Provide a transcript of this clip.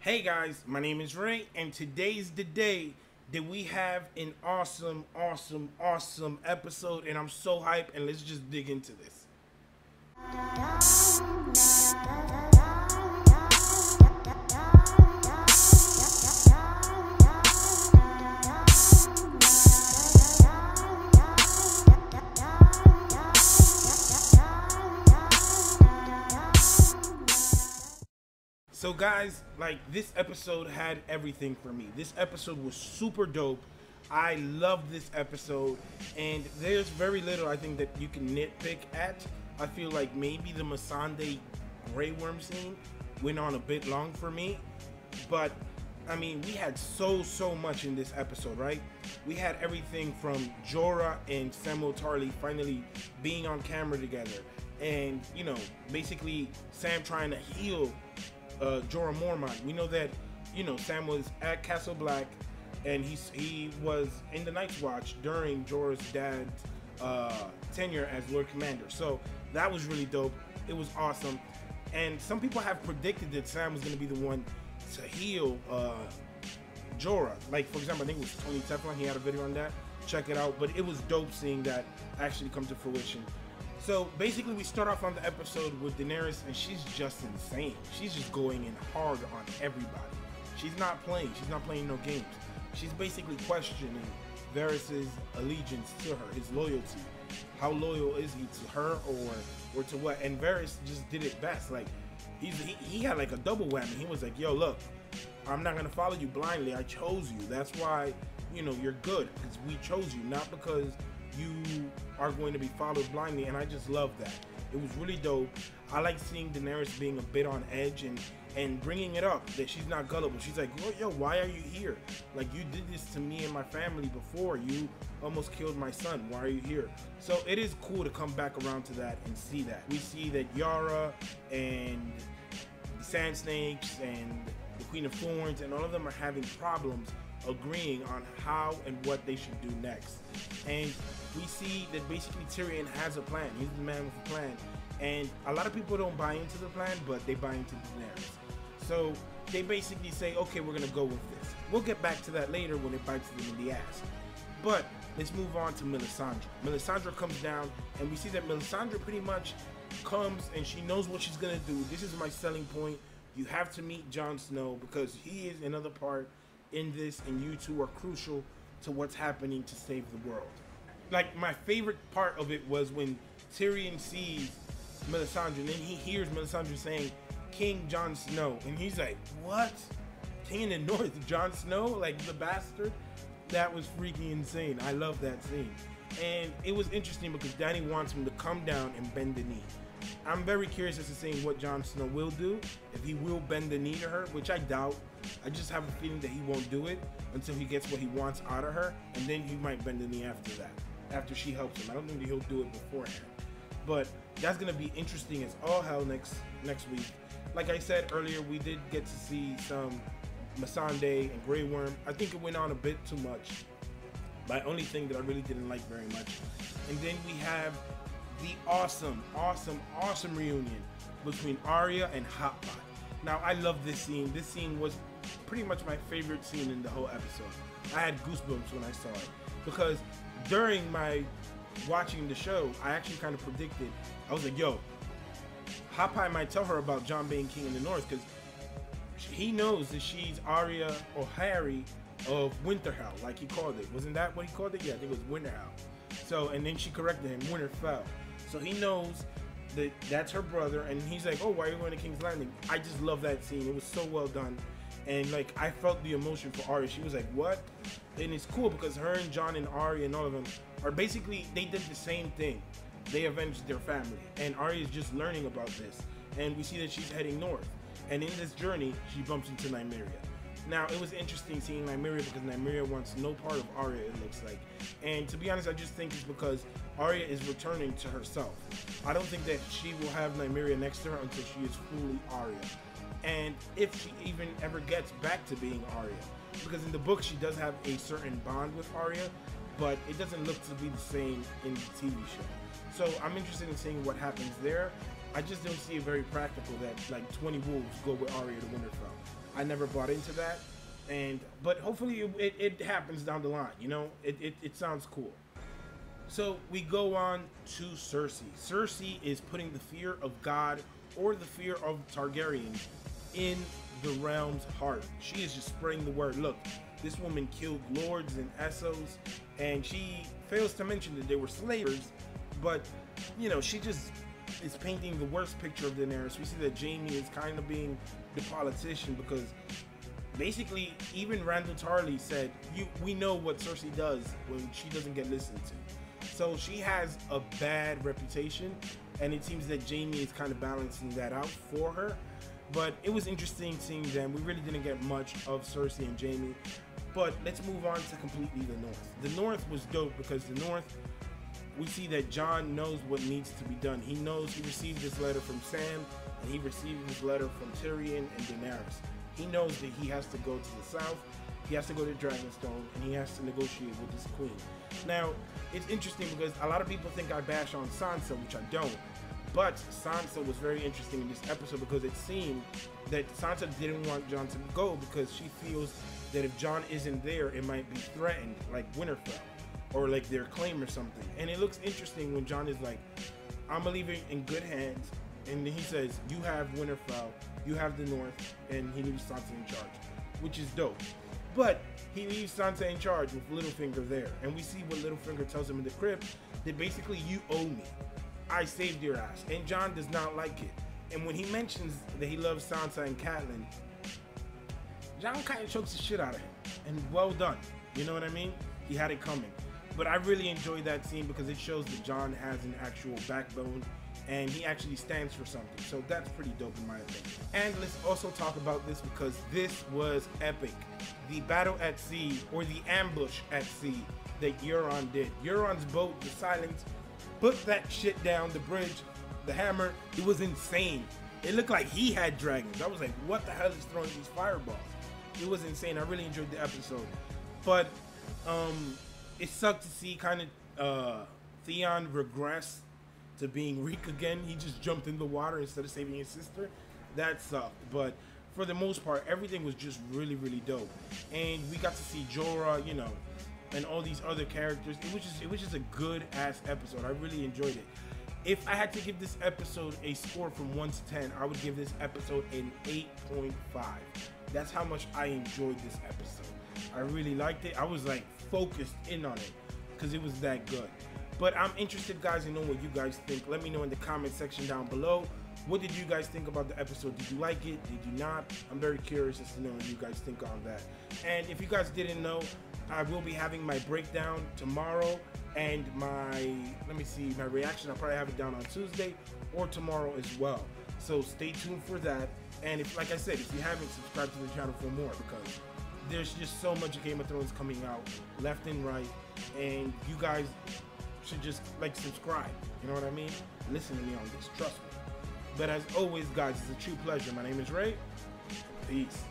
Hey guys, my name is Ray, and today's the day that we have an awesome episode, and I'm so hyped, and let's just dig into this. So guys, like, this episode had everything for me. This episode was super dope. I love this episode, and there's very little I think that you can nitpick at. I feel like maybe the Missandei Grey Worm scene went on a bit long for me, but I mean, we had so much in this episode, right? We had everything from Jorah and Samuel Tarly finally being on camera together, and you know, basically Sam trying to heal Jorah Mormont. We know that, you know, Sam was at Castle Black, and he was in the Night's Watch during Jorah's dad's tenure as Lord Commander. So that was really dope. It was awesome. And some people have predicted that Sam was going to be the one to heal Jorah. Like, for example, I think it was Tony Teflon. He had a video on that. Check it out. But it was dope seeing that actually come to fruition. So basically, we start off on the episode with Daenerys, and she's just insane. She's just going in hard on everybody. She's not playing. She's not playing no games. She's basically questioning Varys' allegiance to her, his loyalty. How loyal is he to her, or to what? And Varys just did it best. Like, he had like a double whammy. He was like, yo, look, I'm not gonna follow you blindly. I chose you. That's why, you know, you're good, because we chose you, not because you are going to be followed blindly. And I just love that. It was really dope. I like seeing Daenerys being a bit on edge and bringing it up that she's not gullible. She's like, oh, yo, why are you here? Like, you did this to me and my family before. You almost killed my son. Why are you here? So it is cool to come back around to that and see that. We see that Yara and the Sand Snakes and the Queen of Thorns and all of them are having problems agreeing on how and what they should do next. And we see that basically Tyrion has a plan. He's the man with a plan. And a lot of people don't buy into the plan, but they buy into Daenerys. So they basically say, okay, we're going to go with this. We'll get back to that later when it bites them in the ass. But let's move on to Melisandre. Melisandre comes down, and we see that Melisandre pretty much comes and she knows what she's going to do. This is my selling point. You have to meet Jon Snow because he is another part in this, and you two are crucial to what's happening to save the world. Like, my favorite part of it was when Tyrion sees Melisandre, and then he hears Melisandre saying, King Jon Snow, and he's like, what? King in the North, Jon Snow? Like, the bastard? That was freaking insane. I love that scene. And it was interesting because Dany wants him to come down and bend the knee. I'm very curious as to seeing what Jon Snow will do, if he will bend the knee to her, which I doubt. I just have a feeling that he won't do it until he gets what he wants out of her, and then he might bend the knee after that, after she helps him. I don't think that he'll do it beforehand. But that's going to be interesting as all hell next week. Like I said earlier, we did get to see some Missandei and Grey Worm. I think it went on a bit too much. My only thing that I really didn't like very much. And then we have the awesome reunion between Arya and Hot Pot. Now, I love this scene. This scene was pretty much my favorite scene in the whole episode. I had goosebumps when I saw it because during my watching the show, I actually kind of predicted. I was like, yo, Hot Pie might tell her about Jon being king in the North because he knows that she's Arya or Harry of Winterfell, like he called it. Wasn't that what he called it? Yeah, I think it was Winterfell. So, and then she corrected him, Winterfell. So he knows that that's her brother, and he's like, oh, why are you going to King's Landing? I just love that scene. It was so well done. And like, I felt the emotion for Arya. She was like, what? And it's cool because her and Jon and Arya and all of them are basically, they did the same thing. They avenged their family. And Arya is just learning about this. And we see that she's heading north. And in this journey, she bumps into Nymeria. Now, it was interesting seeing Nymeria because Nymeria wants no part of Arya, it looks like. And to be honest, I just think it's because Arya is returning to herself. I don't think that she will have Nymeria next to her until she is fully Arya. And if she even ever gets back to being Arya. Because in the book, she does have a certain bond with Arya, but it doesn't look to be the same in the TV show. So I'm interested in seeing what happens there. I just don't see it very practical that like 20 wolves go with Arya to Winterfell. I never bought into that, but hopefully it happens down the line. You know, it sounds cool. So we go on to Cersei. Cersei is putting the fear of God or the fear of Targaryen in the realm's heart. She is just spreading the word. Look, this woman killed lords and Essos, and she fails to mention that they were slavers, but, you know, she just is painting the worst picture of Daenerys. We see that Jaime is kind of being the politician because basically even Randall Tarley said, we know what Cersei does when she doesn't get listened to. So she has a bad reputation, and it seems that Jaime is kind of balancing that out for her. But it was interesting seeing them. We really didn't get much of Cersei and Jaime. But let's move on to completely the North. The North was dope because the North, we see that Jon knows what needs to be done. He knows he received this letter from Sam, and he received this letter from Tyrion and Daenerys. He knows that he has to go to the south, he has to go to Dragonstone, and he has to negotiate with this queen. Now, it's interesting because a lot of people think I bash on Sansa, which I don't. But Sansa was very interesting in this episode because it seemed that Sansa didn't want Jon to go because she feels that if Jon isn't there, it might be threatened, like Winterfell, or like their claim or something. And it looks interesting when Jon is like, I'm gonna leave it in good hands. And he says, you have Winterfell, you have the North, and he leaves Sansa in charge, which is dope. But he leaves Sansa in charge with Littlefinger there. And we see what Littlefinger tells him in the crypt, that basically, you owe me. I saved your ass. And Jon does not like it. And when he mentions that he loves Sansa and Catelyn, Jon kind of chokes the shit out of him. And well done. You know what I mean? He had it coming. But I really enjoyed that scene because it shows that Jon has an actual backbone and he actually stands for something. So that's pretty dope in my opinion. And let's also talk about this because this was epic. The battle at sea, or the ambush at sea that Euron did. Euron's boat, the Silence, put that shit down the bridge, the hammer. It was insane. It looked like he had dragons. I was like, what the hell is throwing these fireballs? It was insane. I really enjoyed the episode. But it sucked to see kind of Theon regress to being Reek again. He just jumped in the water instead of saving his sister. That sucked. But for the most part, everything was just really, really dope. And we got to see Jorah, you know, and all these other characters. It was just a good ass episode. I really enjoyed it. If I had to give this episode a score from 1 to 10, I would give this episode an 8.5. That's how much I enjoyed this episode. I really liked it. I was like focused in on it because it was that good. But I'm interested, guys, in knowing what you guys think. Let me know in the comment section down below. What did you guys think about the episode? Did you like it? Did you not? I'm very curious as to know what you guys think on that. And if you guys didn't know, I will be having my breakdown tomorrow and my reaction. I'll probably have it down on Tuesday or tomorrow as well. So stay tuned for that. And if, like I said, if you haven't, subscribed to the channel for more because there's just so much Game of Thrones coming out left and right. And you guys should just like subscribe. You know what I mean? Listen to me on this. Trust me. But as always, guys, it's a true pleasure. My name is Ray. Peace.